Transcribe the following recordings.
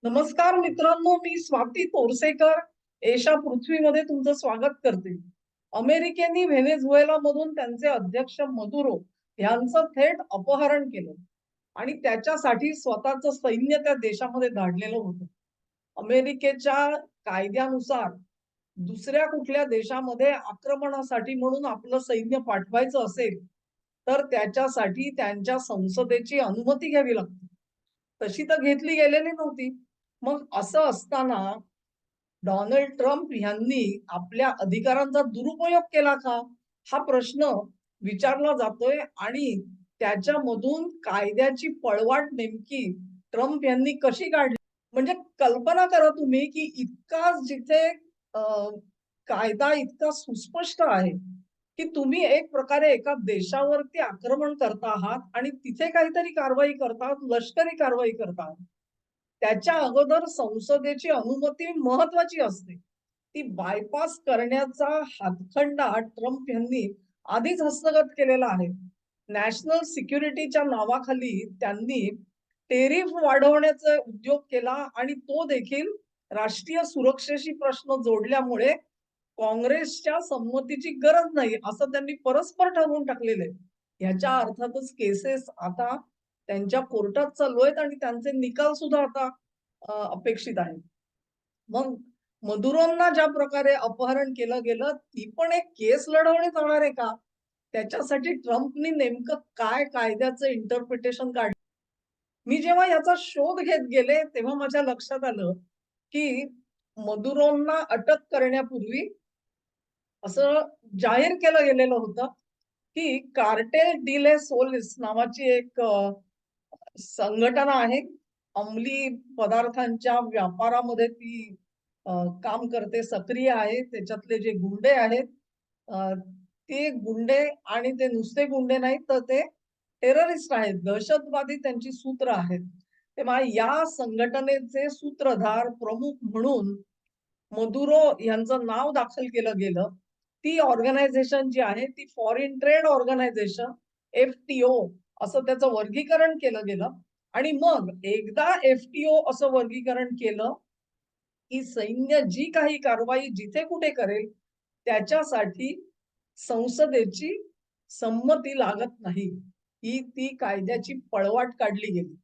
नमस्कार मित्रांनो, मी स्वाती तोरसेकर एशा पृथ्वीमध्ये तुमचं स्वागत करते. अमेरिकेने व्हेनेझुएला मधून त्यांचे अध्यक्ष मदुरो यांचं थेट अपहरण केलं आणि त्याच्यासाठी स्वतःचं सैन्य त्या देशामध्ये धाडलेलं होतं. अमेरिकेच्या कायद्यानुसार दुसऱ्या कुठल्या देशामध्ये आक्रमणासाठी म्हणून आपलं सैन्य पाठवायचं असेल, तर त्याच्यासाठी त्यांच्या संसदेची अनुमती घ्यावी लागते. तशी तर घेतली गेलेली नव्हती. मग असं असताना डोनाल्ड ट्रम्प यांनी आपल्या अधिकारांचा दुरुपयोग केला का? हा प्रश्न विचारला जातोय आणि त्याच्यामधून कायद्याची पळवाट नेमकी ट्रम्प यांनी कशी काढली? म्हणजे कल्पना करा तुम्ही की इतका जिथे अ, कायदा इतका सुस्पष्ट आहे, की तुम्ही एक प्रकारे एका देशावरती आक्रमण करता आहात आणि तिथे काहीतरी कारवाई करतात, लष्करी कारवाई करतात. त्याच्या अगोदर संसदेची अनुमती महत्वाची असते. ती बायपास करण्याचा हातखंडा ट्रम्प यांनी आधीच हस्तगत केलेला आहे. नॅशनल सिक्युरिटीच्या नावाखाली त्यांनी टेरिफ वाढवण्याचा उद्योग केला आणि तो देखील राष्ट्रीय सुरक्षेशी प्रश्न जोडल्यामुळे काँग्रेसच्या संमतीची गरज नाही असं त्यांनी परस्पर ठरवून टाकलेलं आहे. ह्याच्या अर्थातच केसेस आता त्यांच्या कोर्टात चालू आहेत आणि त्यांचे निकाल सुद्धा आता अपेक्षित आहेत. मग मधुरोंना ज्या प्रकारे अपहरण केलं गेलं, ती पण एक केस लढवण्यात येणार आहे का? त्याच्यासाठी ट्रम्पनी नेमकं काय कायद्याचं इंटरप्रिटेशन काढलं? मी जेव्हा याचा शोध घेत गेले, तेव्हा माझ्या लक्षात आलं, की मदुरोंना अटक करण्यापूर्वी असं जाहीर केलं गेलेलं होतं, की कार्टेल डिले सोलिस नावाची एक संघटना आहे. अंमली पदार्थांच्या व्यापारामध्ये ती अ, काम करते, सक्रिय आहे. त्याच्यातले जे गुंडे आहेत, अ, ते गुंडे आणि ते नुसते गुंडे नाहीत, तर ते टेररिस्ट आहेत, दहशतवादी त्यांची सूत्र आहेत. तेव्हा या संघटनेचे सूत्रधार, प्रमुख म्हणून मदुरो यांचं नाव दाखल केलं गेलं. ती ऑर्गनायझेशन जी आहे ती फॉरेन ट्रेड ऑर्गनायझेशन एफ-टी-ओ असं त्याचं वर्गीकरण केलं गेलं आणि मग एकदा एफ-टी-ओ असं वर्गीकरण केलं, की सैन्य जी काही कारवाई जिथे कुठे करेल त्याच्यासाठी संसदेची संमती लागत नाही. ही ती कायद्याची पळवाट काढली गेली.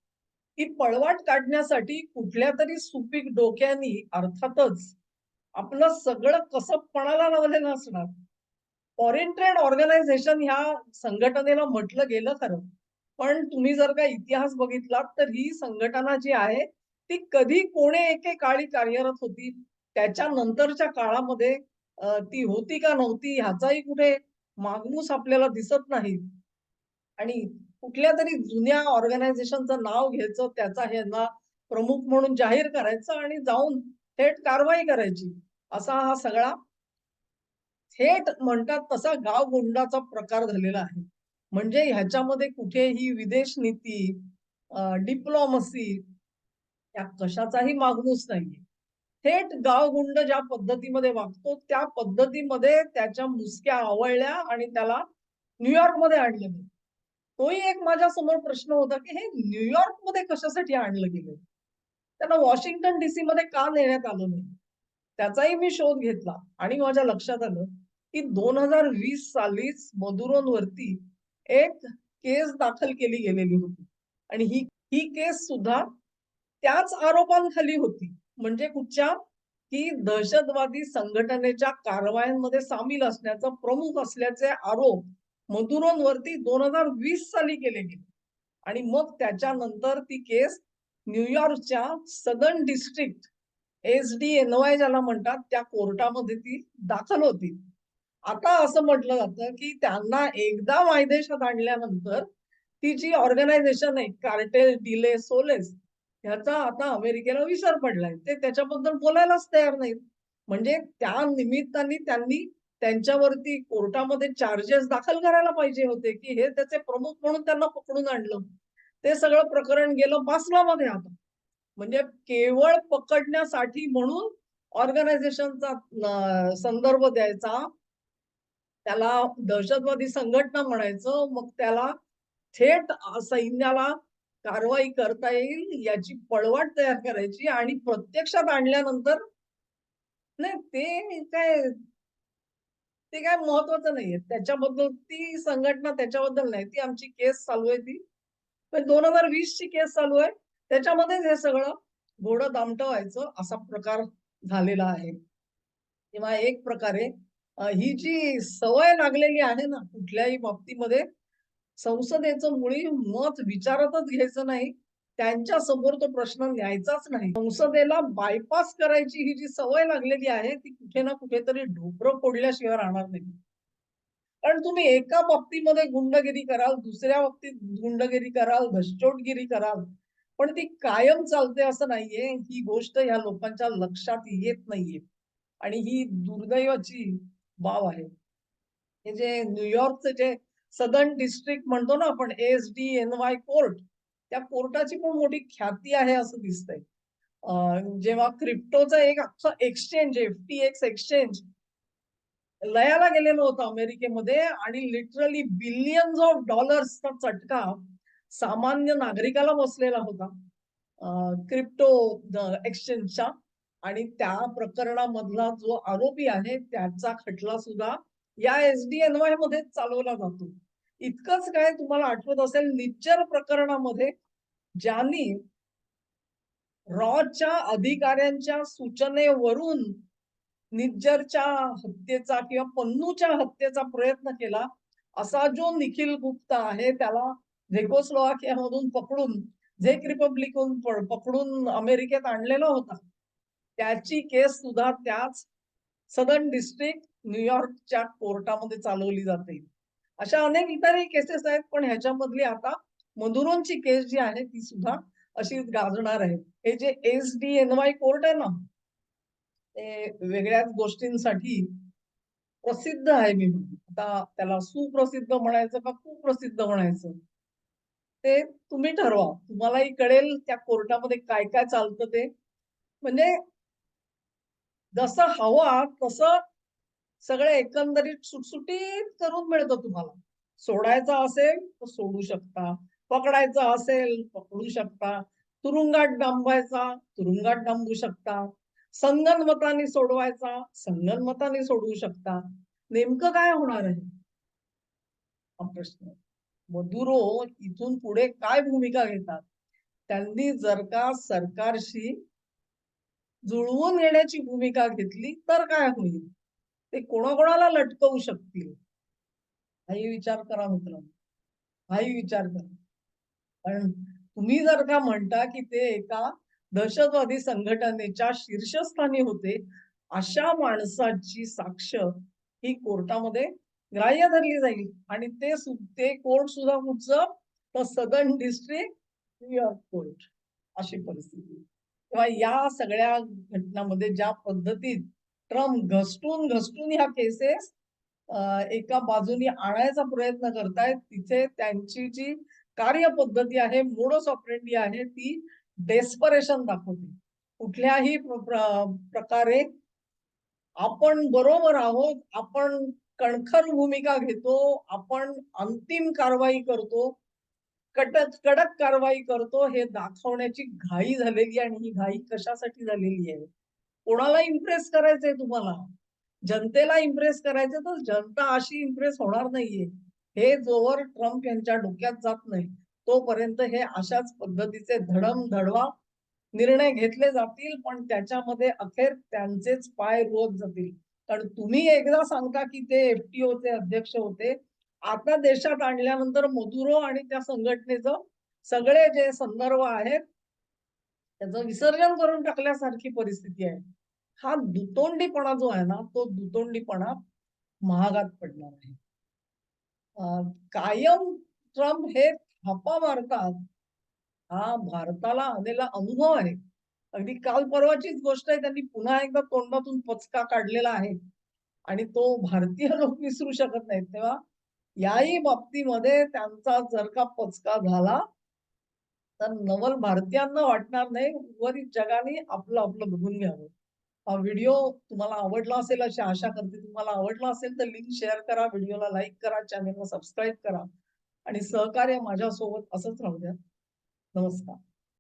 ही पळवाट काढण्यासाठी कुठल्यातरी सुपीक डोक्यानी अर्थातच आपलं सगळं कसं पणाला लावलेलं असणार. फॉरेन ट्रेड ऑर्गनायझेशन ह्या संघटनेला म्हटलं गेलं खरं. पण तुम्ही जर का इतिहास बघितलात तर ही संघटना जी आहे ती कधी कोणे एके काळी कार्यरत होती. त्याच्या नंतरच्या काळामध्ये ती होती का नव्हती ह्याचाही कुठे मागमूस आपल्याला दिसत नाही. आणि कुठल्यातरी जुन्या ऑर्गनायझेशनचं नाव घ्यायचं, त्याचा ह्यांना प्रमुख म्हणून जाहीर करायचं आणि जाऊन थेट कारवाई करायची. असा हा सगळा थेट म्हणतात तसा गावगुंडाचा प्रकार झालेला आहे. म्हणजे ह्याच्यामध्ये कुठेही विदेश नीती, डिप्लोमसी या कशाचाही मागमूस नाहीये. थेट गावगुंड ज्या पद्धतीमध्ये वागतो, त्या पद्धतीमध्ये त्याच्या मुसक्या आवळल्या आणि त्याला न्यूयॉर्कमध्ये आणलं गेलं. तोही एक माझ्यासमोर प्रश्न होता, की हे न्यूयॉर्कमध्ये कशासाठी आणलं गेलं? त्यांना वॉशिंग्टन डीसी मध्ये का नेण्यात आलं नाही? त्याचाही मी शोध घेतला आणि माझ्या लक्षात आलं, की 2020 सालीच मदुरोंवरती एक केस दाखल केली गेलेली होती आणि ही ही केस सुद्धा त्याच आरोपांखाली होती. म्हणजे कुठच्या? की दहशतवादी संघटनेच्या कारवायांमध्ये सामील असण्याचा प्रमुख असल्याचे आरोप मदुरोंवरती 2020 साली केले गेले आणि मग त्याच्यानंतर ती केस न्यूयॉर्कच्या सदर्न डिस्ट्रिक्ट एस-डी-एन-वाय ज्याला म्हणतात त्या कोर्टामध्ये ती दाखल होती. आता असं म्हटलं जातं, की त्यांना एकदा मायदेशात आणल्यानंतर ती जी ऑर्गनायझेशन आहे कार्टेल डिले सोलेस ह्याचा आता अमेरिकेला विसर पडलाय. ते त्याच्याबद्दल बोलायलाच तयार नाहीत. म्हणजे त्या निमित्ताने त्यांनी त्यांच्यावरती कोर्टामध्ये चार्जेस दाखल करायला पाहिजे होते, की हे त्याचे प्रमुख म्हणून त्यांना पकडून आणलं. ते सगळं प्रकरण गेलं बासलामध्ये आता. म्हणजे केवळ पकडण्यासाठी म्हणून ऑर्गनायझेशनचा संदर्भ द्यायचा, त्याला दहशतवादी संघटना म्हणायचं, मग त्याला थेट सैन्याला कारवाई करता येईल याची पळवाट तयार करायची आणि प्रत्यक्षात आणल्यानंतर नाही ते काय महत्वाचं नाहीये. त्याच्याबद्दल ती संघटना त्याच्याबद्दल नाही. ती आमची केस चालू आहे ती. पण 2020 ची केस चालू आहे. त्याच्यामध्येच हे सगळं घोडं दामटं व्हायचं असा प्रकार झालेला आहे. किंवा एक प्रकारे ही जी सवय लागलेली आहे ना, कुठल्याही बाबतीमध्ये संसदेचं मुळी मत विचारातच घ्यायचं नाही. त्यांच्या समोर तो प्रश्न न्यायचाच नाही. संसदेला बायपास करायची ही जी सवय लागलेली आहे, ती कुठे ना कुठेतरी ढोबरं फोडल्याशिवाय राहणार नाही. कारण तुम्ही एका बाबतीमध्ये गुंडगिरी कराल, दुसऱ्या बाबतीत गुंडगिरी कराल, घसचोटगिरी कराल, पण ती कायम चालते असं नाहीये. ही गोष्ट ह्या लोकांच्या लक्षात येत नाहीये आणि ही दुर्दैवाची बाब आहे. हे जे न्यूयॉर्कचं जे सदर्न डिस्ट्रिक्ट म्हणतो ना आपण एसडीएनवाय कोर्ट, त्या कोर्टाची पण मोठी ख्याती आहे असं दिसतंय. जेव्हा क्रिप्टोचं एक अख्खं एक्सचेंज एफटीएक्स एक्सचेंज लयाला गेलेलं होतं अमेरिकेमध्ये आणि लिटरली बिलियन्स ऑफ डॉलर्सचा चटका सामान्य नागरिकाला बसलेला होता क्रिप्टो एक्सचेंजच्या आणि त्या प्रकरणामधला जो आरोपी आहे त्याचा खटला सुद्धा या एसडीएनवाय मध्ये चालवला जातो. इतकंच काय तुम्हाला आठवत असेल निज्जर प्रकरणामध्ये ज्यांनी रॉच्या अधिकाऱ्यांच्या सूचनेवरून निज्जरच्या हत्येचा किंवा पन्नूच्या हत्येचा प्रयत्न केला असा जो निखिल गुप्ता आहे त्याला झेकोस्लोवाकियामधून पकडून झेक रिपब्लिकहून पकडून अमेरिकेत आणलेला होता. त्याची केस सुद्धा त्याच सदर्न डिस्ट्रिक्ट न्यूयॉर्कच्या कोर्टामध्ये चालवली जाते. अशा अनेक इतरही केसेस आहेत पण ह्याच्यामधली आता मधुरोंची केस जी आहे ती सुद्धा अशीच गाजणार आहे. हे जे एसडीएनवाय कोर्ट आहे ना ते वेगळ्याच गोष्टींसाठी प्रसिद्ध आहे मी म्हणतो. आता त्याला सुप्रसिद्ध म्हणायचं का कुप्रसिद्ध म्हणायचं ते तुम्ही ठरवा. तुम्हालाही कळेल त्या कोर्टामध्ये काय काय चालतं ते. म्हणजे जसं हवा तसं सगळं एकंदरीत सुटसुटीत करून मिळतं तुम्हाला. सोडायचा असेल तर सोडू शकता. पकडायचा असेल पकडू शकता. तुरुंगात डांबायचा तुरुंगात डांबू शकता. संगनमताने सोडवायचा संगनमताने सोडवू शकता. नेमकं काय होणार आहे हा प्रश्न. मदुरो इथून पुढे काय भूमिका घेतात? त्यांनी जर का सरकारशी जुळवून घेण्याची भूमिका घेतली तर काय होईल? ते कोणाकोणाला लटकवू शकतील? हाही विचार करा मित्रांनो. हाही विचार करा. कारण तुम्ही जर का म्हणता की ते एका दहशतवादी संघटनेच्या शीर्षस्थानी होते, अशा माणसाची साक्ष ही कोर्टामध्ये ग्राह्य धरली जाईल आणि ते कोर्ट सुद्धा कुठचं तर सदर्न डिस्ट्रिक्ट न्यूयॉर्क कोर्ट अशी परिस्थिती. तेव्हा या सगळ्या घटनांमध्ये ज्या पद्धतीत ट्रम्प घसटून घसटून ह्या केसेस एका बाजूनी आणायचा प्रयत्न करतायत तिथे त्यांची जी कार्यपद्धती आहे मोडस ऑपरेंडी आहे ती डेस्परेशन दाखवते. कुठल्याही प्रकारे आपण बरोबर आहोत, आपण कणखर भूमिका घेतो, आपण अंतिम कारवाई करतो, कडक कडक कारवाई करतो हे दाखवण्याची घाई झालेली आणि ही घाई कशासाठी झालेली आहे? कोणाला इम्प्रेस करायचंय तुम्हाला? जनतेला इम्प्रेस करायचं तर जनता अशी इम्प्रेस होणार नाहीये. हे जोवर ट्रम्प यांच्या डोक्यात जात नाही तोपर्यंत हे अशाच पद्धतीचे धडमधडवा निर्णय घेतले जातील पण त्याच्यामध्ये अखेर त्यांचेच पाय रोज जातील. कारण तुम्ही एकदा सांगता की ते एफटीओचे अध्यक्ष होते. आता देशात आणल्यानंतर मदुरो आणि त्या संघटनेचं सगळे जे संदर्भ आहेत त्याचं विसर्जन करून टाकल्यासारखी परिस्थिती आहे. हा दुतोंडीपणा जो आहे ना तो दुतोंडीपणा महागात पडणार आहे. कायम ट्रम्प हे थापा मारतात हा भारताला आलेला अनुभव आहे. अगदी काल परवाचीच गोष्ट आहे त्यांनी पुन्हा एकदा तोंडातून पचका काढलेला आहे आणि तो भारतीय लोक विसरू शकत नाहीत. तेव्हा याही बाबतीमध्ये त्यांचा जर का पचका झाला तर नवल भारतीयांना वाटणार नाही उर्वरित जगाने आपलं आपलं बघून घ्यावं. हा व्हिडिओ तुम्हाला आवडला असेल अशी आशा करते. तुम्हाला आवडला असेल तर लिंक शेअर करा, व्हिडिओला लाईक करा, चॅनलला सबस्क्राईब करा आणि सहकार्य माझ्यासोबत असंच राहू द्या. नमस्कार.